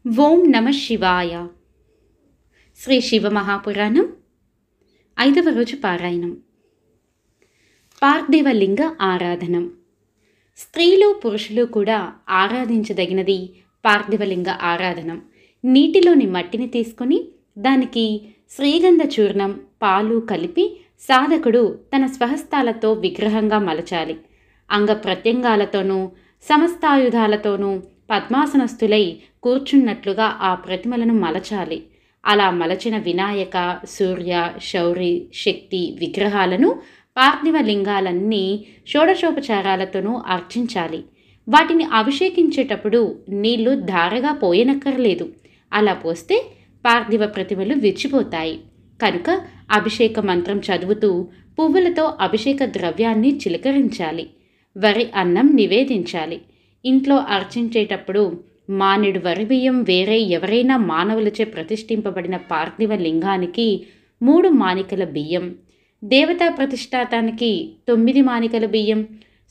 ఓం నమ శివాయ. శ్రీ శివమహాపురాణం 5వ రోజు పారాయణం. పార్థివ లింగ ఆరాధనం. స్త్రీలు పురుషులు కూడా ఆరాధించదగినది పార్థివలింగ ఆరాధనం. నీటిలోని మట్టిని తీసుకొని దానికి శ్రీగంధ చూర్ణం, పాలు కలిపి సాధకుడు తన స్వహస్తాలతో విగ్రహంగా మలచాలి. అంగ ప్రత్యంగాలతోనూ సమస్తాయుధాలతోనూ పద్మాసనస్థులై కూర్చున్నట్లుగా ఆ ప్రతిమలను మలచాలి. అలా మలచిన వినాయక, సూర్య, శౌరి, శక్తి విగ్రహాలను పార్థివ లింగాలన్నీ షోడశోపచారాలతోనూ అర్చించాలి. వాటిని అభిషేకించేటప్పుడు నీళ్లు ధారగా పోయనక్కర్లేదు. అలా పోస్తే పార్థివ ప్రతిమలు విచ్చిపోతాయి. కనుక అభిషేక మంత్రం చదువుతూ పువ్వులతో అభిషేక ద్రవ్యాన్ని చిలకరించాలి. వరి అన్నం నివేదించాలి. ఇంట్లో అర్చించేటప్పుడు మానెడు వరి బియ్యం వేరే ఎవరైనా మానవులచే ప్రతిష్ఠింపబడిన పార్థివ లింగానికి 3 మానికల బియ్యం, దేవతా ప్రతిష్ఠాతానికి 9 మానికల బియ్యం,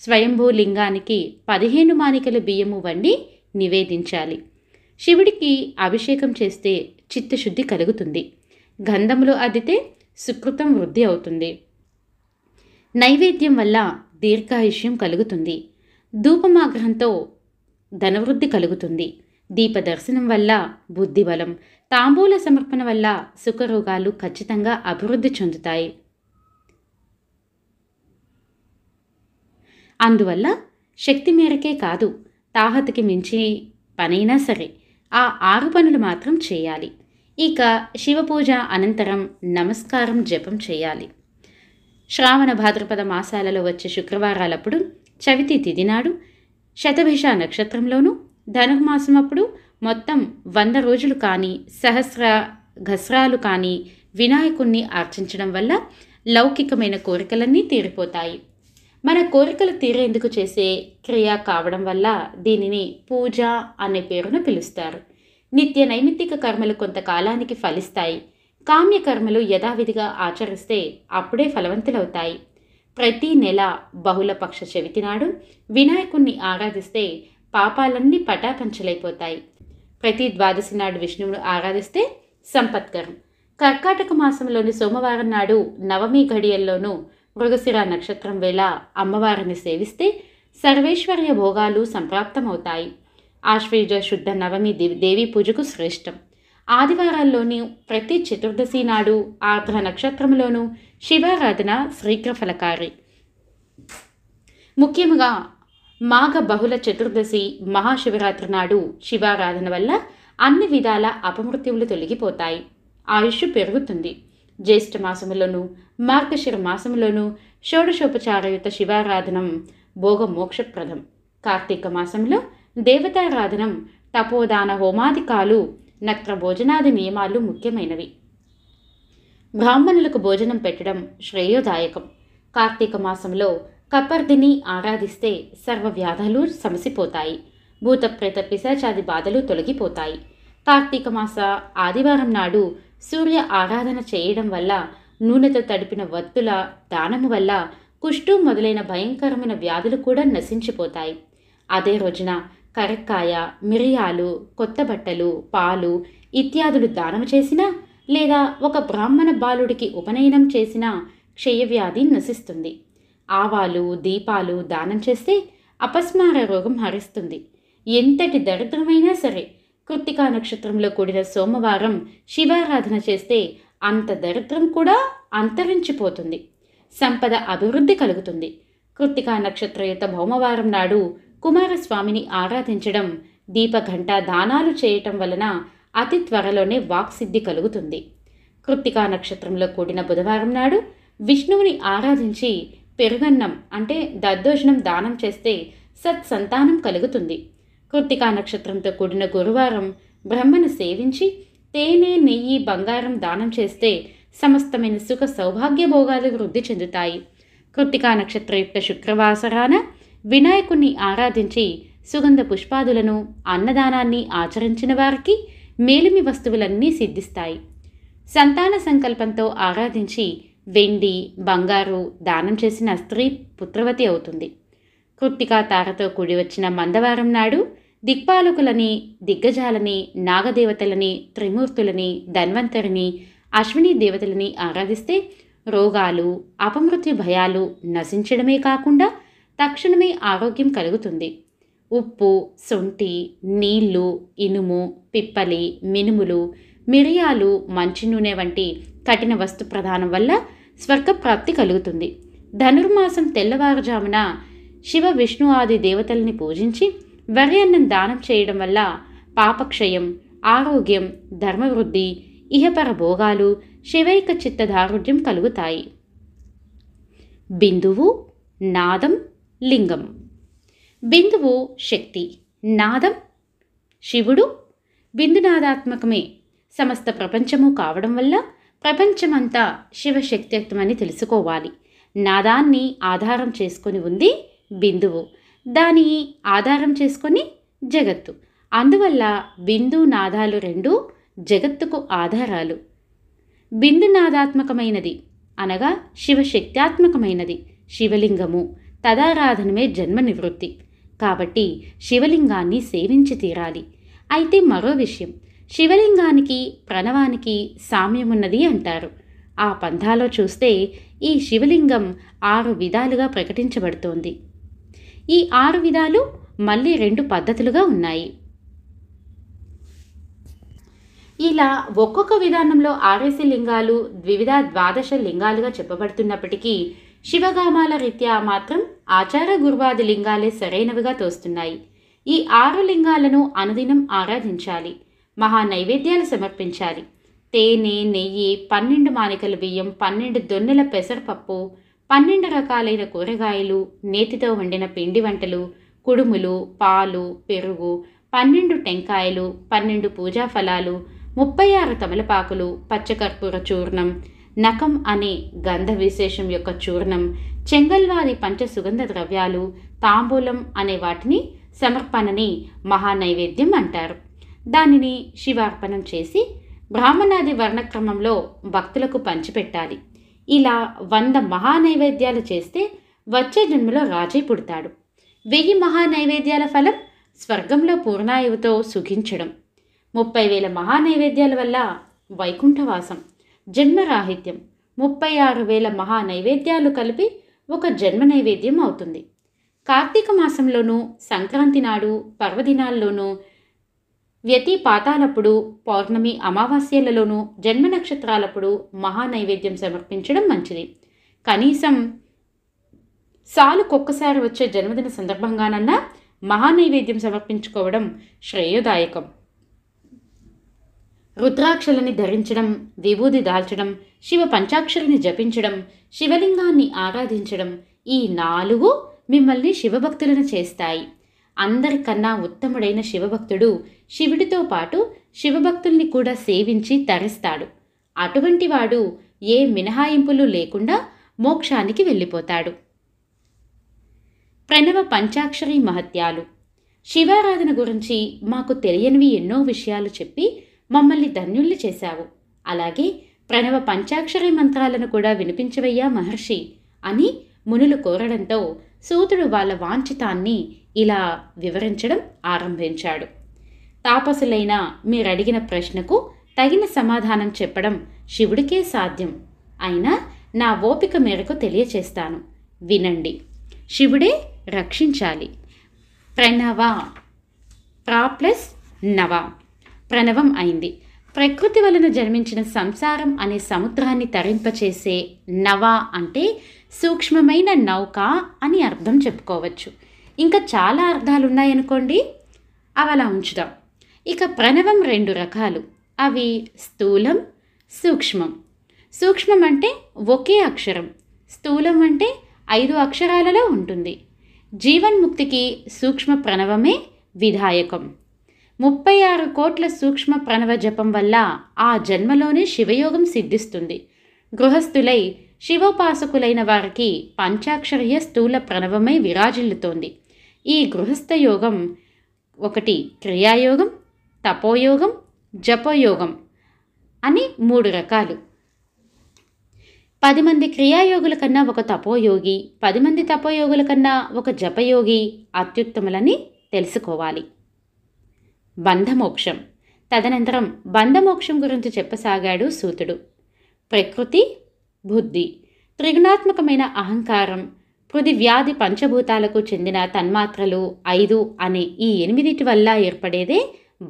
స్వయంభూ లింగానికి 15 మానికల బియ్యము వండి నివేదించాలి. శివుడికి అభిషేకం చేస్తే చిత్తశుద్ధి కలుగుతుంది. గంధములు అద్దితే సుకృతం వృద్ధి అవుతుంది. నైవేద్యం వల్ల దీర్ఘాయుష్యం కలుగుతుంది. ధూపమాగ్రహంతో ధనవృద్ధి కలుగుతుంది. దీపదర్శనం వల్ల బుద్ధిబలం, తాంబూల సమర్పణ వల్ల సుఖరోగాలు ఖచ్చితంగా అభివృద్ధి చెందుతాయి. అందువల్ల శక్తి మేరకే కాదు, తాహతకి మించి పనైనా సరే ఆ 6 పనులు మాత్రం చేయాలి. ఇక శివపూజ అనంతరం నమస్కారం జపం చేయాలి. శ్రావణ భాద్రపద మాసాలలో వచ్చే శుక్రవారాలప్పుడు, చవితి తిథి నాడు, శతభిష నక్షత్రంలోనూ, ధనుర్మాసం అప్పుడు మొత్తం 100 రోజులు కానీ, సహస్ర ఘస్రాలు కానీ వినాయకుణ్ణి అర్చించడం వల్ల లౌకికమైన కోరికలన్నీ తీరిపోతాయి. మన కోరికలు తీరేందుకు చేసే క్రియ కావడం వల్ల దీనిని పూజ అనే పేరును పిలుస్తారు. నిత్య నైమిత్తిక కర్మలు కొంతకాలానికి ఫలిస్తాయి. కామ్యకర్మలు యథావిధిగా ఆచరిస్తే అప్పుడే ఫలవంతులవుతాయి. ప్రతి నెల బహుళపక్ష చవితి నాడు వినాయకుణ్ణి ఆరాధిస్తే పాపాలన్నీ పటాపంచలైపోతాయి. ప్రతి ద్వాదశి నాడు విష్ణువును ఆరాధిస్తే సంపత్కరం. కర్కాటక మాసంలోని సోమవారం నాడు నవమి ఘడియల్లోనూ మృగశిర నక్షత్రం వేళ అమ్మవారిని సేవిస్తే సర్వేశ్వర్య భోగాలు సంప్రాప్తమవుతాయి. ఆశ్వయుజ శుద్ధ నవమి దేవీ పూజకు శ్రేష్టం. ఆదివారాల్లోని ప్రతి చతుర్దశి నాడు ఆర్ద్ర నక్షత్రంలోనూ శివారాధన శీఘ్రఫలకారి. ముఖ్యంగా మాఘ బహుళ చతుర్దశి, మహాశివరాత్రి నాడు శివారాధన వల్ల అన్ని విధాల అపమృత్యువులు తొలగిపోతాయి. ఆయుష్ పెరుగుతుంది. జ్యేష్ఠ మాసములోను, మార్గశిర మాసములోను షోడశోపచారయుత శివారాధనం భోగమోక్షప్రదం. కార్తీక మాసంలో దేవతారాధనం, తపోదాన హోమాదికాలు, నక్ర భోజనాది నియమాలు ముఖ్యమైనవి. బ్రాహ్మణులకు భోజనం పెట్టడం శ్రేయోదాయకం. కార్తీక మాసంలో కపర్దిని ఆరాధిస్తే సర్వ వ్యాధులు సమసిపోతాయి. భూతప్రేత పిశాచాది బాధలు తొలగిపోతాయి. కార్తీక మాస ఆదివారం నాడు సూర్య ఆరాధన చేయడం వల్ల, నూనెతో తడిపిన వత్తుల దానము వల్ల కుష్టు మొదలైన భయంకరమైన వ్యాధులు కూడా నశించిపోతాయి. అదే రోజున కరక్కాయ, మిరియాలు, కొత్త బట్టలు, పాలు ఇత్యాదులు దానం చేసినా లేదా ఒక బ్రాహ్మణ బాలుడికి ఉపనయనం చేసినా క్షయవ్యాధి నశిస్తుంది. ఆవాలు, దీపాలు దానం చేస్తే అపస్మార రోగం హరిస్తుంది. ఎంతటి దరిద్రమైనా సరే కృత్తికా నక్షత్రంలో కూడిన సోమవారం శివారాధన చేస్తే అంత దరిద్రం కూడా అంతరించిపోతుంది. సంపద అభివృద్ధి కలుగుతుంది. కృత్తికా నక్షత్రయుత భౌమవారం నాడు కుమారస్వామిని ఆరాధించడం, దీపఘంట దానాలు చేయటం వలన అతి త్వరలోనే వాక్సిద్ధి కలుగుతుంది. కృత్తికా నక్షత్రంలో కూడిన బుధవారం నాడు విష్ణువుని ఆరాధించి పెరుగన్నం అంటే దద్దోజనం దానం చేస్తే సత్సంతానం కలుగుతుంది. కృత్తికా నక్షత్రంతో కూడిన గురువారం బ్రహ్మను సేవించి తేనె, నెయ్యి, బంగారం దానం చేస్తే సమస్తమైన సుఖ సౌభాగ్య భోగాలు వృద్ధి చెందుతాయి. కృత్తికా నక్షత్రయుక్త శుక్రవాసరాన వినాయకుణ్ణి ఆరాధించి సుగంధ పుష్పాదులను, అన్నదానాన్ని ఆచరించిన వారికి మేలిమి వస్తువులన్నీ సిద్ధిస్తాయి. సంతాన సంకల్పంతో ఆరాధించి వెండి, బంగారు దానం చేసిన స్త్రీ పుత్రవతి అవుతుంది. కృత్తికా తారతో కూడి వచ్చిన మందవారం నాడు దిక్పాలకులని, దిగ్గజాలని, నాగదేవతలని, త్రిమూర్తులని, ధన్వంతరిని, అశ్విని దేవతలని ఆరాధిస్తే రోగాలు, అపమృత్యు భయాలు నశించడమే కాకుండా తక్షణమే ఆరోగ్యం కలుగుతుంది. ఉప్పు, శొంఠి, నీళ్లు, ఇనుము, పిప్పలి, మినుములు, మిరియాలు, మంచి నూనె వంటి కఠిన వస్తు ప్రదానం వల్ల స్వర్గప్రాప్తి కలుగుతుంది. ధనుర్మాసం తెల్లవారుజామున శివ, విష్ణు ఆది దేవతల్ని పూజించి వరి అన్నం దానం చేయడం వల్ల పాపక్షయం, ఆరోగ్యం, ధర్మవృద్ధి, ఇహపర భోగాలు, శివైక చిత్తదారుఢ్యం కలుగుతాయి. బిందువు, నాదం, లింగం. బిందువు శక్తి, నాదం శివుడు. బిందునాదాత్మకమే సమస్త ప్రపంచము కావడం వల్ల ప్రపంచమంతా శివశక్తిత్వమని తెలుసుకోవాలి. నాదాన్ని ఆధారం చేసుకొని ఉంది బిందువు, దాని ఆధారం చేసుకొని జగత్తు. అందువల్ల బిందు నాదాలు రెండు జగత్తుకు ఆధారాలు. బిందునాదాత్మకమైనది అనగా శివశక్త్యాత్మకమైనది శివలింగము. తదారాధనమే జన్మ నివృత్తి. కాబట్టి శివలింగాన్ని సేవించి తీరాలి. అయితే మరో విషయం, శివలింగానికి ప్రణవానికి సామ్యమున్నది అంటారు. ఆ పంథాలో చూస్తే ఈ శివలింగం 6 విధాలుగా ప్రకటించబడుతోంది. ఈ 6 విధాలు మళ్ళీ 2 పద్ధతులుగా ఉన్నాయి. ఇలా ఒక్కొక్క విధానంలో 6 లింగాలు ద్వివిధ ద్వాదశ లింగాలుగా చెప్పబడుతున్నప్పటికీ శివగామాల రీత్యా మాత్రం ఆచార గురువాది లింగాలే సరైనవిగా తోస్తున్నాయి. ఈ 6 లింగాలను అనుదినం ఆరాధించాలి. మహా నైవేద్యాలు సమర్పించాలి. తేనె, నెయ్యి, 12 మానికల బియ్యం, 12 దొన్నెల పెసరపప్పు, 12 రకాలైన కూరగాయలు, నేతితో వండిన పిండి వంటలు, కుడుములు, పాలు, పెరుగు, 12 టెంకాయలు, 12 పూజా ఫలాలు, 36 తమలపాకులు, పచ్చకర్పూర చూర్ణం, నకం అనే గంధ విశేషం యొక్క చూర్ణం, చెంగల్వాది పంచసుగంధ ద్రవ్యాలు, తాంబూలం అనే వాటిని సమర్పణని మహానైవేద్యం అంటారు. దానిని శివార్పణం చేసి బ్రాహ్మణాది వర్ణక్రమంలో భక్తులకు పంచిపెట్టాలి. ఇలా 100 మహానైవేద్యాలు చేస్తే వచ్చే జన్మలో రాజై పుడతాడు. 1000 మహానైవేద్యాల ఫలం స్వర్గంలో పూర్ణాయువుతో సుఖించడం. 30,000 మహానైవేద్యాల వల్ల వైకుంఠవాసం, జన్మరాహిత్యం. 36,000 మహానైవేద్యాలు కలిపి ఒక జన్మ నైవేద్యం అవుతుంది. కార్తీక మాసంలోనూ, సంక్రాంతి నాడు, పర్వదినాల్లోనూ, వ్యతిపాతాలప్పుడు, పౌర్ణమి అమావాస్యలలోనూ, జన్మ నక్షత్రాలప్పుడు మహానైవేద్యం సమర్పించడం మంచిది. కనీసం సాలుకొక్కసారి వచ్చే జన్మదిన సందర్భంగానన్నా మహానైవేద్యం సమర్పించుకోవడం శ్రేయోదాయకం. రుద్రాక్షలని ధరించడం, విభూది దాల్చడం, శివ పంచాక్షరిని జపించడం, శివలింగాన్ని ఆరాధించడం, ఈ 4 మిమ్మల్ని శివభక్తులను చేస్తాయి. అందరికన్నా ఉత్తముడైన శివభక్తుడు శివుడితో పాటు శివభక్తుల్ని కూడా సేవించి తరిస్తాడు. అటువంటి వాడు ఏ మినహాయింపులు లేకుండా మోక్షానికి వెళ్ళిపోతాడు. ప్రణవ పంచాక్షరి మహత్యాలు. శివారాధన గురించి మాకు తెలియనివి ఎన్నో విషయాలు చెప్పి మమ్మల్ని ధన్యుల్ని చేశావు. అలాగే ప్రణవ పంచాక్షరి మంత్రాలను కూడా వినిపించవయ్యా మహర్షి అని మునులు కోరడంతో సూతుడు వాళ్ళ వాంఛితాన్ని ఇలా వివరించడం ఆరంభించాడు. తాపసులైన మీరడిగిన ప్రశ్నకు తగిన సమాధానం చెప్పడం శివుడికే సాధ్యం. అయినా నా ఓపిక మేరకు తెలియచేస్తాను, వినండి. శివుడే రక్షించాలి. ప్రణవ, ప్లస్ నవ, ప్రణవం అయింది. ప్రకృతి వలన జన్మించిన సంసారం అనే సముద్రాన్ని తరింపచేసే నవ అంటే సూక్ష్మమైన నౌక అని అర్థం చెప్పుకోవచ్చు. ఇంకా చాలా అర్థాలున్నాయనుకోండి, అవి అలా ఉంచుదాం. ఇక ప్రణవం 2 రకాలు. అవి స్థూలం, సూక్ష్మం. సూక్ష్మం అంటే ఒకే అక్షరం, స్థూలం అంటే 5 అక్షరాలలో ఉంటుంది. జీవన్ముక్తికి సూక్ష్మ ప్రణవమే విధాయకం. 36 కోట్ల సూక్ష్మ ప్రణవ జపం వల్ల ఆ జన్మలోనే శివయోగం సిద్ధిస్తుంది. గృహస్థులై శివోపాసకులైన వారికి పంచాక్షరీయ స్థూల ప్రణవమై విరాజిల్లుతోంది. ఈ గృహస్థ యోగం 1 క్రియాయోగం, తపోయోగం, జపయోగం అని 3 రకాలు. 10 మంది క్రియాయోగుల కన్నా ఒక తపోయోగి, 10 మంది తపోయోగుల కన్నా ఒక జపయోగి అత్యుత్తములని తెలుసుకోవాలి. బంధమోక్షం. తదనంతరం బంధమోక్షం గురించి చెప్పసాగాడు సూతుడు. ప్రకృతి, బుద్ధి, త్రిగుణాత్మకమైన అహంకారం, పృథివ్యాధి పంచభూతాలకు చెందిన తన్మాత్రలు 5 అనే ఈ 8 వల్ల ఏర్పడేదే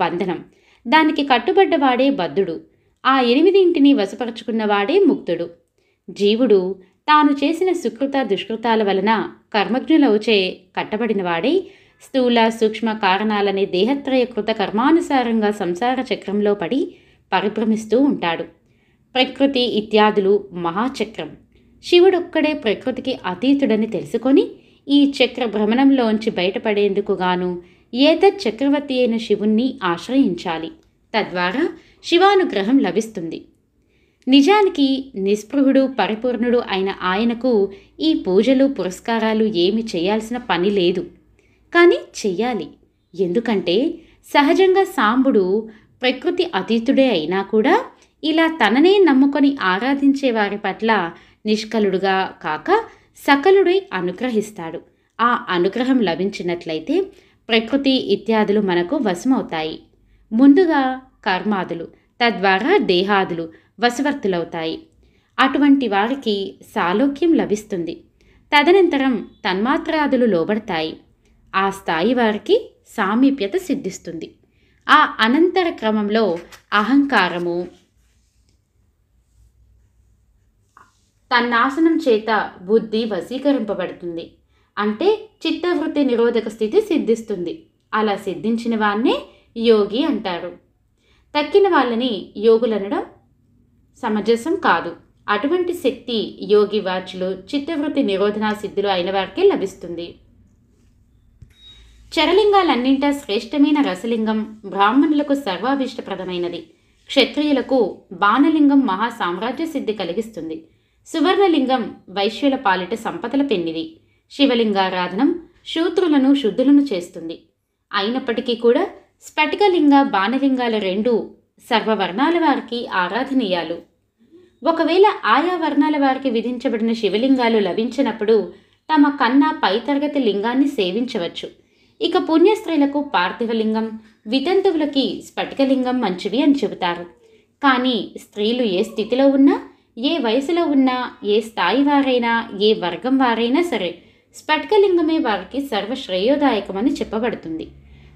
బంధనం. దానికి కట్టుబడ్డవాడే బద్ధుడు. ఆ 8 వశపరుచుకున్నవాడే ముక్తుడు. జీవుడు తాను చేసిన సుకృత దుష్కృతాల వలన కర్మజ్ఞులవుచే కట్టబడినవాడై స్థూల సూక్ష్మ కారణాలనే దేహత్రయ కృత కర్మానుసారంగా సంసార చక్రంలో పడి పరిభ్రమిస్తూ ఉంటాడు. ప్రకృతి ఇత్యాదులు మహాచక్రం. శివుడొక్కడే ప్రకృతికి అతీతుడని తెలుసుకొని ఈ చక్ర భ్రమణంలోంచి బయటపడేందుకు గాను ఏతత్ చక్రవర్తి అయిన శివుణ్ణి ఆశ్రయించాలి. తద్వారా శివానుగ్రహం లభిస్తుంది. నిజానికి నిస్పృహుడు పరిపూర్ణుడు అయిన ఆయనకు ఈ పూజలు పురస్కారాలు ఏమి చేయాల్సిన పని లేదు. కానీ చెయ్యాలి. ఎందుకంటే సహజంగా సాంబుడు ప్రకృతి అతీతుడే అయినా కూడా ఇలా తననే నమ్ముకొని ఆరాధించే వారి పట్ల నిష్కలుడుగా కాక సకలుడై అనుగ్రహిస్తాడు. ఆ అనుగ్రహం లభించినట్లయితే ప్రకృతి ఇత్యాదులు మనకు వశమవుతాయి. ముందుగా కర్మాదులు, తద్వారా దేహాదులు వశవర్తులవుతాయి. అటువంటి వారికి సాలోక్యం లభిస్తుంది. తదనంతరం తన్మాత్రాదులు లోబడతాయి. ఆ స్థాయి వారికి సామీప్యత సిద్ధిస్తుంది. ఆ అనంతర క్రమంలో అహంకారము తన్నాశనం చేత బుద్ధి వశీకరింపబడుతుంది. అంటే చిత్తవృత్తి నిరోధక స్థితి సిద్ధిస్తుంది. అలా సిద్ధించిన వాన్నే యోగి అంటారు. తక్కిన వాళ్ళని యోగులనడం సమంజసం కాదు. అటువంటి శక్తి యోగి వాచులు చిత్తవృత్తి నిరోధన సిద్ధులు అయిన వారికే లభిస్తుంది. చరలింగాలన్నింటా శ్రేష్టమైన రసలింగం బ్రాహ్మణులకు సర్వాభీష్టప్రదమైనది. క్షత్రియులకు బాణలింగం మహా సామ్రాజ్య సిద్ధి కలిగిస్తుంది. సువర్ణలింగం వైశ్యుల పాలిట సంపదల పెన్నిది. శివలింగారాధనం శూద్రులను శుద్ధులను చేస్తుంది. అయినప్పటికీ కూడా స్ఫటికలింగ బాణలింగాల 2 సర్వవర్ణాల వారికి ఆరాధనీయాలు. ఒకవేళ ఆయా వర్ణాల వారికి విధించబడిన శివలింగాలు లభించినప్పుడు తమ కన్నా పైతరగతి లింగాన్ని సేవించవచ్చు. ఇక పుణ్యస్త్రీలకు పార్థివలింగం, వితంతువులకి స్ఫటికలింగం మంచివి అని చెబుతారు. కానీ స్త్రీలు ఏ స్థితిలో ఉన్నా, ఏ వయసులో ఉన్నా, ఏ స్థాయి వారైనా, ఏ వర్గం వారైనా సరే స్ఫటికలింగమే వారికి సర్వశ్రేయోదాయకమని చెప్పబడుతుంది.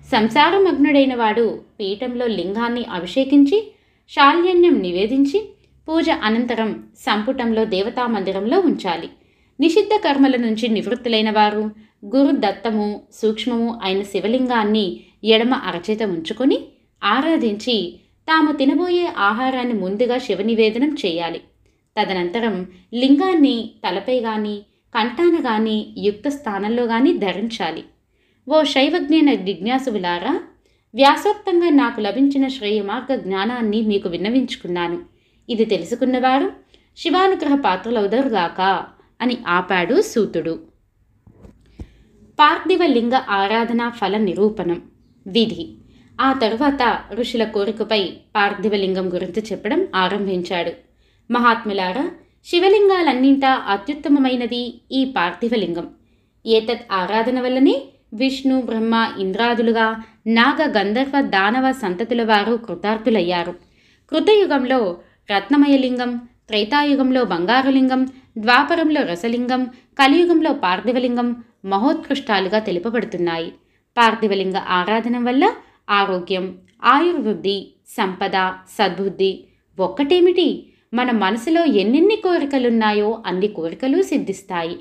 సంసారమగ్నుడైన వాడు పీఠంలో లింగాన్ని అభిషేకించి శాల్యన్యం నివేదించి పూజ అనంతరం సంపుటంలో దేవతామందిరంలో ఉంచాలి. నిషిద్ధ కర్మల నుంచి నివృత్తులైన వారు గురు దత్తము సూక్ష్మము అయిన శివలింగాన్ని ఎడమ అరచేత ఉంచుకొని ఆరాధించి తాము తినబోయే ఆహారాన్ని ముందుగా శివనివేదనం చేయాలి. తదనంతరం లింగాన్ని తలపై గాని కంఠాన గాని యుక్త స్థానంలో గాని ధరించాలి. ఓ శైవజ్ఞాన జిజ్ఞాసువులారా, వ్యాసోక్తంగా నాకు లభించిన శ్రేయమార్గ జ్ఞానాన్ని మీకు విన్నవించుకున్నాను. ఇది తెలుసుకున్నవారు శివానుగ్రహ పాత్రలవుదరుగాక అని ఆపాడు సూతుడు. పార్థివ లింగ ఆరాధన ఫల నిరూపణం విధి. ఆ తరువాత ఋషుల కోరికపై పార్థివలింగం గురించి చెప్పడం ఆరంభించాడు. మహాత్ములారా, శివలింగాలన్నింటా అత్యుత్తమమైనది ఈ పార్థివలింగం. ఏతత్ ఆరాధన వల్లనే విష్ణు బ్రహ్మ ఇంద్రాదులుగా నాగ గంధర్వ దానవ సంతతుల వారు కృతార్థులయ్యారు. కృతయుగంలో రత్నమయలింగం, త్రేతాయుగంలో బంగారులింగం, ద్వాపరంలో రసలింగం, కలియుగంలో పార్థివలింగం మహోత్కృష్టాలుగా తెలుపబడుతున్నాయి. పార్థివలింగ ఆరాధన వల్ల ఆరోగ్యం, ఆయుర్వృద్ధి, సంపద, సద్బుద్ధి ఒక్కటేమిటి, మన మనసులో ఎన్నెన్ని కోరికలున్నాయో అన్ని కోరికలు సిద్ధిస్తాయి.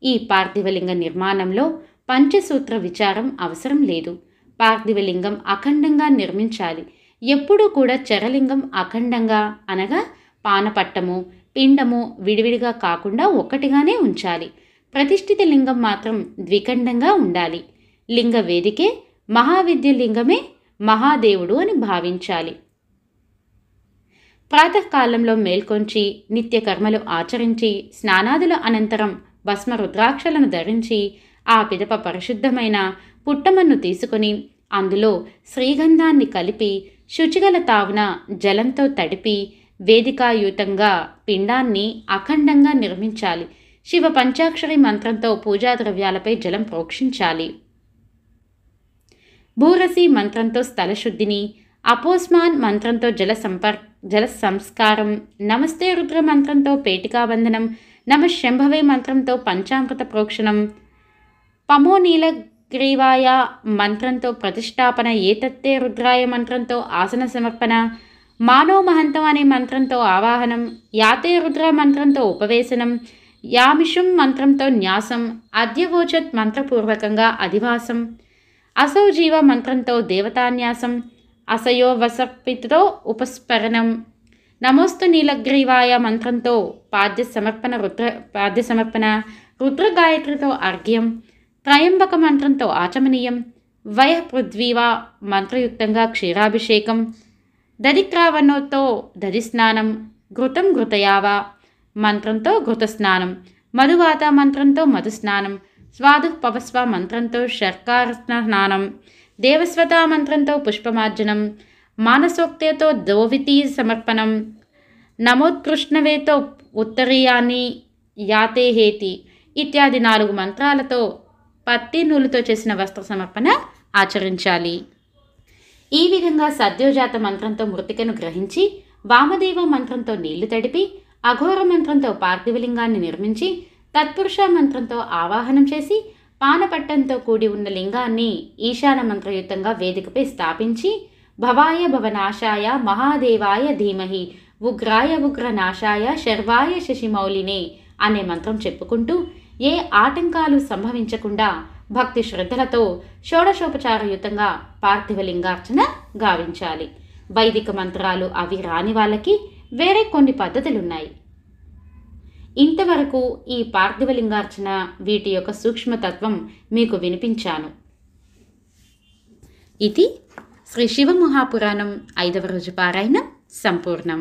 ఈ పార్థివలింగ నిర్మాణంలో పంచసూత్ర విచారం అవసరం లేదు. పార్థివలింగం అఖండంగా నిర్మించాలి. ఎప్పుడూ కూడా చరలింగం అఖండంగా అనగా పానపట్టము పిండము విడివిడిగా కాకుండా ఒక్కటిగానే ఉంచాలి. ప్రతిష్ఠిత లింగం మాత్రం ద్విఖండంగా ఉండాలి. లింగ వేదికే మహావిద్య లింగమే మహాదేవుడు అని భావించాలి. ప్రాతకాలంలో మేల్కొంచి నిత్య కర్మలు ఆచరించి స్నానాదుల అనంతరం భస్మ రుద్రాక్షలను ధరించి ఆ పిదప పరిశుద్ధమైన పుట్టమన్ను తీసుకొని అందులో శ్రీగంధాన్ని కలిపి శుచిగల తావున జలంతో తడిపి వేదికాయుతంగా పిండాన్ని అఖండంగా నిర్మించాలి. శివ పంచాక్షరి మంత్రంతో పూజా ద్రవ్యాలపై జలం ప్రోక్షించాలి. భూరసి మంత్రంతో స్థలశుద్ధిని, అపోస్మాన్ మంత్రంతో జల సంస్కారం, నమస్తే రుద్ర మంత్రంతో పేటికాబంధనం, నమ శంభవే మంత్రంతో పంచామృత ప్రోక్షణం, పమో నీలగ్రీవాయ మంత్రంతో ప్రతిష్టాపన, ఏతత్తే రుద్రాయ మంత్రంతో ఆసన సమర్పణ, మానో మహంతం అనే మంత్రంతో ఆవాహనం, యాతే రుద్ర మంత్రంతో ఉపవేశనం, యామిషుం మంత్రంతో న్యాసం, అద్యవోచత్ మంత్రపూర్వకంగా అధివాసం, అసౌ జీవ మంత్రంతో దేవతాన్యాసం, అసయో వసర్పితో ఉపస్మరణం, నమోస్తు నీలగ్రీవాయ మంత్రంతో పాద్య సమర్పణ, రుద్ర గాయత్రితో అర్ఘ్యం, త్రయంబక మంత్రంతో ఆచమనీయం, వయ పృథ్వీవా మంత్రయుక్తంగా క్షీరాభిషేకం, దదిత్రావణోతో దధిస్నానం, ఘృతం ఘృతయావా మంత్రంతో ఘృతస్నానం, మధువాత మంత్రంతో మధుస్నానం, స్వాదు పవస్వ మంత్రంతో శర్కార స్నానం, దేవస్వత మంత్రంతో పుష్పమార్జనం, మానసోక్తేతో దోవితీ సమర్పణం, నమోత్కృష్ణవేతో ఉత్తరీయాన్ని యాతే హేతి ఇత్యాది 4 మంత్రాలతో పత్తి నూలుతో చేసిన వస్త్ర సమర్పణ ఆచరించాలి. ఈ విధంగా సద్యోజాత మంత్రంతో మృతికను గ్రహించి, వామదేవ మంత్రంతో నీళ్లు తడిపి, అఘోర మంత్రంతో పార్థివలింగాన్ని నిర్మించి, తత్పురుష మంత్రంతో ఆవాహనం చేసి, పానపట్టంతో కూడి ఉన్న లింగాన్ని ఈశాన మంత్రయుక్తంగా వేదికపై స్థాపించి, భవాయ భవనాశాయ మహాదేవాయ ధీమహి ఉగ్రాయ ఉగ్రనాశాయ శర్వాయ శశిమౌలినే అనే మంత్రం చెప్పుకుంటూ ఏ ఆటంకాలు సంభవించకుండా భక్తి శ్రద్ధలతో షోడశోపచారయుతంగా పార్థివలింగార్చన గావించాలి. వైదిక మంత్రాలు అవి రాని వాళ్ళకి వేరే కొన్ని పద్ధతులున్నాయి. ఇంతవరకు ఈ పార్థివలింగార్చన వీటి యొక్క సూక్ష్మతత్వం మీకు వినిపించాను. ఇది శ్రీ శివమహాపురాణం 5వ రోజు పారాయణం సంపూర్ణం.